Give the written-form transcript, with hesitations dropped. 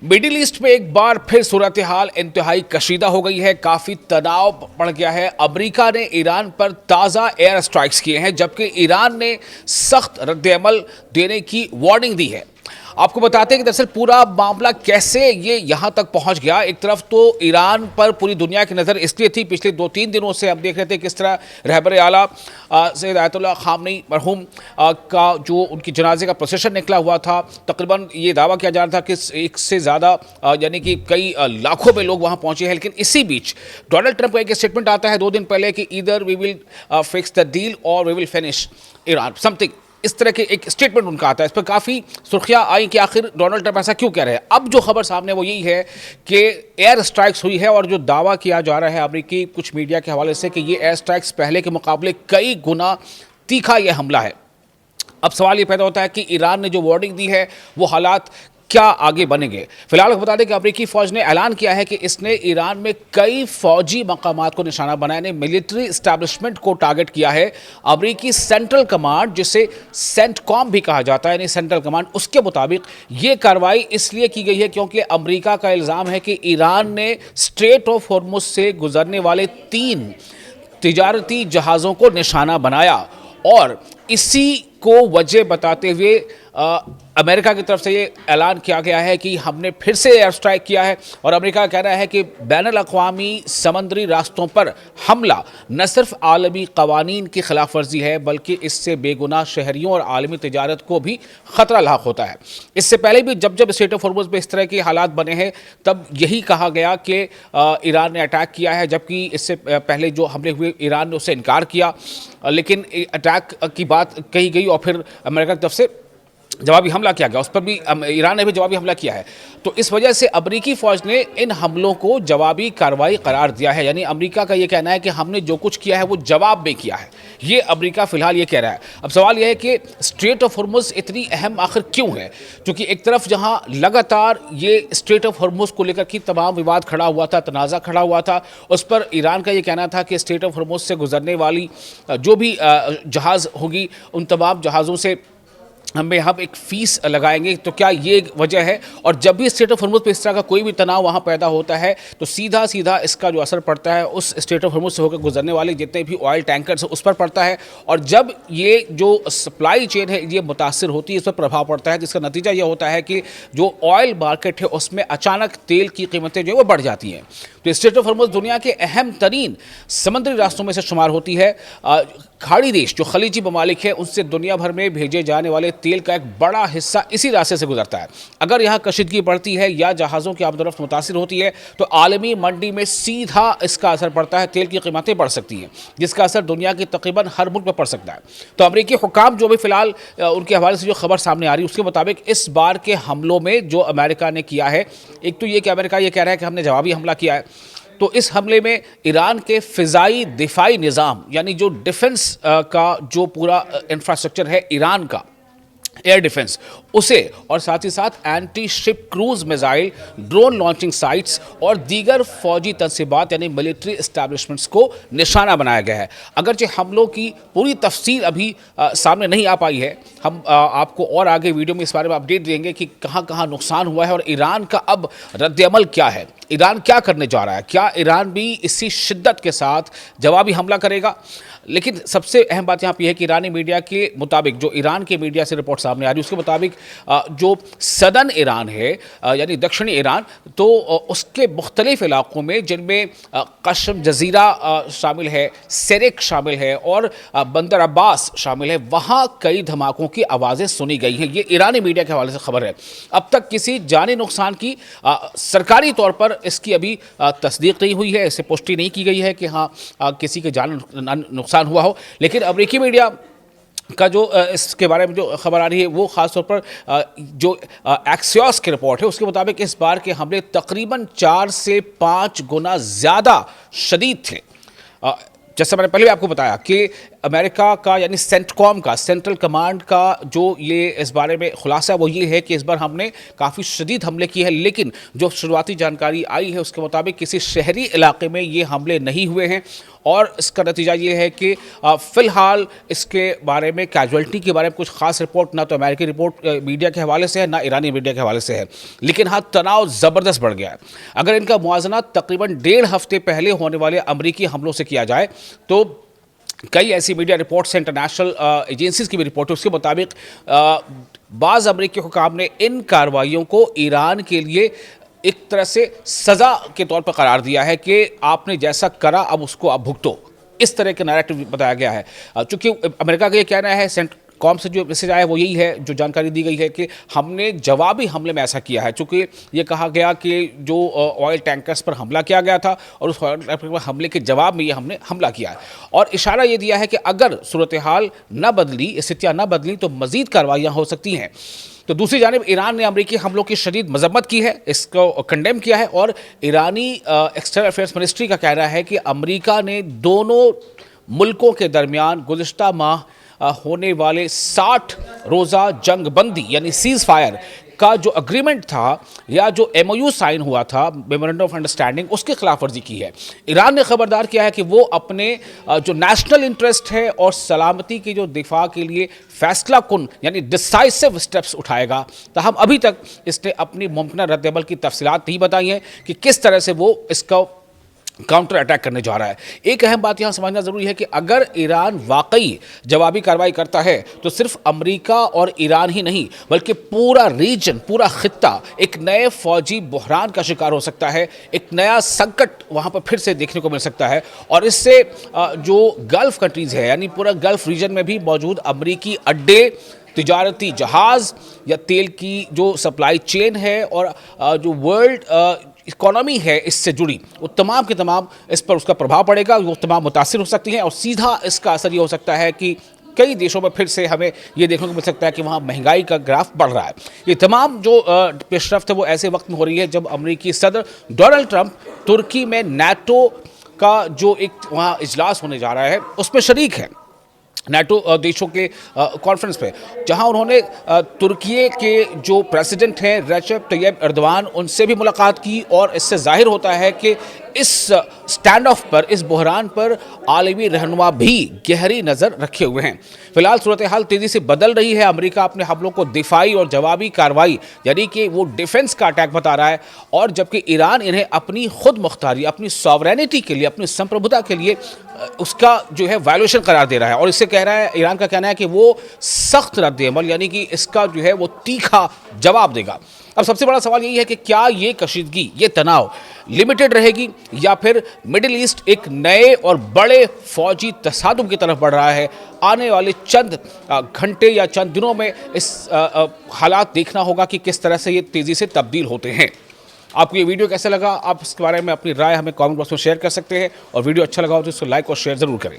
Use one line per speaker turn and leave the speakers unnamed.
Middle east में एक बार फिर सूरत हाल इंतहाई कशीदा हो गई है। काफ़ी तनाव बढ़ गया है। अमेरिका ने ईरान पर ताज़ा एयर स्ट्राइक्स किए हैं, जबकि ईरान ने सख्त रद्द-ए-अमल देने की वार्निंग दी है। आपको बताते हैं कि दरअसल पूरा मामला कैसे ये यहाँ तक पहुँच गया। एक तरफ तो ईरान पर पूरी दुनिया की नज़र इसलिए थी, पिछले 2-3 दिनों से हम देख रहे थे किस तरह रहबर आला सैयद आयतुल्लाह खामनी मरहूम का जो उनकी जनाजे का प्रोसेशन निकला हुआ था। तकरीबन ये दावा किया जा रहा था कि एक से ज़्यादा यानी कि कई लाखों में लोग वहाँ पहुँचे हैं। लेकिन इसी बीच डोनाल्ड ट्रंप का एक स्टेटमेंट आता है 2 दिन पहले कि either we will fix the deal और we will finish Iran something, इस तरह के एक स्टेटमेंट उनका आता है। इस पर काफ़ी सुर्खियां आई कि आखिर डोनाल्ड ट्रंप ऐसा क्यों कह रहे हैं। अब जो खबर सामने वो यही है कि एयर स्ट्राइक्स हुई है और जो दावा किया जा रहा है अमेरिकी कुछ मीडिया के हवाले से कि ये एयर स्ट्राइक्स पहले के मुकाबले कई गुना तीखा ये हमला है। अब सवाल ये पैदा होता है कि ईरान ने जो वार्निंग दी है वो हालात क्या आगे बनेंगे। फिलहाल बता दें कि अमेरिकी फौज ने ऐलान किया है कि इसने ईरान में कई फौजी मकामात को निशाना बनाने, मिलिट्री इस्टेब्लिशमेंट को टारगेट किया है। अमेरिकी सेंट्रल कमांड, जिसे सेंटकॉम भी कहा जाता है, यानी सेंट्रल कमांड, उसके मुताबिक ये कार्रवाई इसलिए की गई है क्योंकि अमेरिका का इल्ज़ाम है कि ईरान ने स्ट्रेट ऑफ हॉर्मुज से गुजरने वाले 3 तिजारती जहाज़ों को निशाना बनाया और इसी को वजह बताते हुए अमेरिका की तरफ से ये ऐलान किया गया है कि हमने फिर से एयर स्ट्राइक किया है। और अमेरिका का कहना है कि बैनुल-अक़वामी समुद्री रास्तों पर हमला न सिर्फ आलमी क़वानीन की खिलाफ वर्जी है, बल्कि इससे बेगुनाह शहरियों और आलमी तिजारत को भी ख़तरा लाक होता है। इससे पहले भी जब जब स्ट्रेट ऑफ हॉर्मुज़ में इस तरह के हालात बने हैं तब यही कहा गया कि ईरान ने अटैक किया है, जबकि इससे पहले जो हमले हुए ईरान ने उससे इनकार किया। लेकिन अटैक की बात कही गई और फिर अमेरिका की तरफ से जवाबी हमला किया गया, उस पर भी ईरान ने भी जवाबी हमला किया है। तो इस वजह से अमेरिकी फ़ौज ने इन हमलों को जवाबी कार्रवाई करार दिया है। यानी अमेरिका का ये कहना है कि हमने जो कुछ किया है वो जवाब में किया है। ये अमेरिका फ़िलहाल ये कह रहा है। अब सवाल यह है कि स्ट्रेट ऑफ हॉर्मुज़ इतनी अहम आखिर क्यों है, क्योंकि एक तरफ जहाँ लगातार ये स्ट्रेट ऑफ हॉर्मुज़ को लेकर की तमाम विवाद खड़ा हुआ था, तनाज़ा खड़ा हुआ था, उस पर ईरान का ये कहना था कि स्ट्रेट ऑफ हॉर्मुज़ से गुजरने वाली जो भी जहाज़ होगी उन तमाम जहाज़ों से हम एक फ़ीस लगाएंगे। तो क्या ये वजह है? और जब भी स्ट्रेट ऑफ हॉर्मुज़ पे इस तरह का कोई भी तनाव वहाँ पैदा होता है तो सीधा सीधा इसका जो असर पड़ता है उस स्ट्रेट ऑफ हॉर्मुज़ से होकर गुजरने वाले जितने भी ऑयल टैंकर्स हैं उस पर पड़ता है। और जब ये जो सप्लाई चेन है ये मुतासिर होती है, इस पर प्रभाव पड़ता है, जिसका नतीजा ये होता है कि जो ऑयल मार्केट है उसमें अचानक तेल की कीमतें जो है वो बढ़ जाती हैं। तो स्ट्रेट ऑफ हॉर्मुज़ दुनिया के अहम तरीन समुद्री रास्तों में से शुमार होती है। खाड़ी देश जो खलीजी ममालिक है उनसे दुनिया भर में भेजे जाने वाले तेल का एक बड़ा हिस्सा इसी रास्ते से गुजरता है। अगर यहाँ कशीदगी बढ़ती है या जहाज़ों की आमदोरफ्त मुतासिर होती है तो आलमी मंडी में सीधा इसका असर पड़ता है, तेल की कीमतें बढ़ सकती हैं, जिसका असर दुनिया के तकरीबन हर मुल्क में पड़ सकता है। तो अमेरिकी हुकाम जो भी फिलहाल उनके हवाले से जो खबर सामने आ रही है उसके मुताबिक इस बार के हमलों में जो अमेरिका ने किया है, एक तो ये कि अमेरिका ये कह रहा है कि हमने जवाबी हमला किया है, तो इस हमले में ईरान के फ़िज़ाई दिफाई निज़ाम यानी जो डिफेंस का जो पूरा इंफ्रास्ट्रक्चर है ईरान का, एयर डिफेंस, उसे और साथ ही साथ anti ship cruise missile, drone launching sites और दीगर फौजी तनसीबात यानी मिलिट्री इस्टेब्लिशमेंट्स को निशाना बनाया गया है। अगरचे हमलों की पूरी तफसील अभी सामने नहीं आ पाई है, हम आपको और आगे वीडियो में इस बारे में अपडेट देंगे कि कहाँ कहाँ नुकसान हुआ है और ईरान का अब रद्द-ए-अमल क्या है, ईरान क्या करने जा रहा है, क्या ईरान भी इसी शिद्दत के साथ जवाबी हमला करेगा। लेकिन सबसे अहम बात यहाँ पे है कि ईरानी मीडिया के मुताबिक, जो ईरान के मीडिया से रिपोर्ट सामने आ रही है उसके मुताबिक जो सदर्न ईरान है यानी दक्षिणी ईरान, तो उसके मुख्तलिफ इलाकों में जिनमें कश्म जजीरा शामिल है, सेरेक शामिल है और बंदर अब्बास शामिल है, वहाँ कई धमाकों की आवाज़ें सुनी गई हैं। ये ईरानी मीडिया के हवाले से खबर है। अब तक किसी जानी नुकसान की सरकारी तौर पर इसकी अभी तस्दीक नहीं हुई है, इसे पुष्टि नहीं की गई है कि हाँ किसी के जान नुकसान हुआ हो। लेकिन अमेरिकी मीडिया का जो इसके बारे में जो खबर आ रही है वो ख़ास तौर पर जो एक्सियोस की रिपोर्ट है उसके मुताबिक इस बार के हमले तकरीबन 4 से 5 गुना ज़्यादा शदीद थे। जैसा मैंने पहले भी आपको बताया कि अमेरिका का यानी सेंटकॉम का, सेंट्रल कमांड का जो ये इस बारे में खुलासा वो ये है कि इस बार हमने काफ़ी शदीद हमले किए हैं। लेकिन जो शुरुआती जानकारी आई है उसके मुताबिक किसी शहरी इलाके में ये हमले नहीं हुए हैं और इसका नतीजा ये है कि फ़िलहाल इसके बारे में कैजुअल्टी के बारे में कुछ खास रिपोर्ट ना तो अमेरिकी रिपोर्ट मीडिया के हवाले से है ना ईरानी मीडिया के हवाले से है, लेकिन हाँ तनाव ज़बरदस्त बढ़ गया है। अगर इनका मुआवजा तकरीबन 1.5 हफ्ते पहले होने वाले अमरीकी हमलों से किया जाए तो कई ऐसी मीडिया रिपोर्ट्स हैं, इंटरनेशनल एजेंसीज की भी रिपोर्ट है, उसके मुताबिक बाज़ अमरीकी हुकाम ने इन कार्रवाइयों को ईरान के लिए एक तरह से सज़ा के तौर पर करार दिया है कि आपने जैसा करा अब उसको आप भुगतो। इस तरह के नैरेटिव बताया गया है। चूँकि अमेरिका का ये कहना है, कॉम से जो मैसेज आया वो यही है, जो जानकारी दी गई है कि हमने जवाबी हमले में ऐसा किया है। चूँकि ये कहा गया कि जो ऑयल टैंकर्स पर हमला किया गया था और उस ऑयल टैंकर पर हमले के जवाब में ये हमने हमला किया है, और इशारा ये दिया है कि अगर सूरत हाल न बदली, स्थितियाँ न बदली तो मज़ीद कार्रवाइयाँ हो सकती हैं। तो दूसरी जानिब ईरान ने अमरीकी हमलों की शदीद मजम्मत की है, इसको कंडेम किया है, और ईरानी एक्सटर्नल अफेयर्स मिनिस्ट्री का कहना है कि अमरीका ने दोनों मुल्कों के दरमियान गुज़िश्ता माह होने वाले 60 रोज़ा जंग बंदी यानी सीज़ फायर का जो अग्रीमेंट था या जो MOU साइन हुआ था, मेमोरेंडम ऑफ अंडरस्टैंडिंग, उसकी खिलाफ वर्जी की है। ईरान ने खबरदार किया है कि वो अपने जो नेशनल इंटरेस्ट है और सलामती के जो दिफा के लिए फैसला कुन यानी डिसाइसिव स्टेप्स उठाएगा। ताहम अभी तक इसने अपनी मुमकिन रद्दअमल की तफसीलात नहीं बताई हैं कि किस तरह से वो इसका काउंटर अटैक करने जा रहा है। एक अहम बात यहाँ समझना ज़रूरी है कि अगर ईरान वाकई जवाबी कार्रवाई करता है तो सिर्फ अमेरिका और ईरान ही नहीं बल्कि पूरा रीजन, पूरा खित्ता एक नए फौजी बहरान का शिकार हो सकता है। एक नया संकट वहाँ पर फिर से देखने को मिल सकता है, और इससे जो गल्फ़ कंट्रीज़ है यानी पूरा गल्फ़ रीजन में भी मौजूद अमेरिकी अड्डे, तिजारती जहाज़ या तेल की जो सप्लाई चेन है और जो वर्ल्ड इकोनॉमी है इससे जुड़ी, वो तमाम के तमाम इस पर उसका प्रभाव पड़ेगा, वो तमाम मुतासिर हो सकती हैं। और सीधा इसका असर ये हो सकता है कि कई देशों में फिर से हमें ये देखने को मिल सकता है कि वहाँ महंगाई का ग्राफ बढ़ रहा है। ये तमाम जो पेशरफ्त है वो ऐसे वक्त में हो रही है जब अमेरिकी सदर डोनाल्ड ट्रंप तुर्की में नाटो का जो एक वहाँ इजलास होने जा रहा है उसमें शरीक है, नाटो देशों के कॉन्फ्रेंस पे, जहां उन्होंने तुर्की के जो प्रेसिडेंट हैं रेसेप तैयब एर्दोगान, उनसे भी मुलाकात की। और इससे जाहिर होता है कि इस स्टैंड ऑफ पर, इस बहरान पर आलमी रहनुमा भी गहरी नज़र रखे हुए हैं। फिलहाल सूरत हाल तेज़ी से बदल रही है। अमेरिका अपने हमलों को दिफाई और जवाबी कार्रवाई यानी कि वो डिफेंस का अटैक बता रहा है, और जबकि ईरान इन्हें अपनी खुद मुख्तारी, अपनी सॉवरेनिटी के लिए, अपनी संप्रभुता के लिए उसका जो है वायलेशन करार दे रहा है। और इससे कह रहा है, ईरान का कहना है कि वो सख्त रद्द-ए-अमल यानी कि इसका जो है वो तीखा जवाब देगा। अब सबसे बड़ा सवाल यही है कि क्या ये कशीदगी, ये तनाव लिमिटेड रहेगी या फिर मिडिल ईस्ट एक नए और बड़े फौजी तसादुम की तरफ बढ़ रहा है। आने वाले चंद घंटे या चंद दिनों में इस हालात देखना होगा कि किस तरह से ये तेज़ी से तब्दील होते हैं। आपको ये वीडियो कैसा लगा, आप इसके बारे में अपनी राय हमें कमेंट बॉक्स में शेयर कर सकते हैं, और वीडियो अच्छा लगा हो तो इसको लाइक और शेयर ज़रूर करें।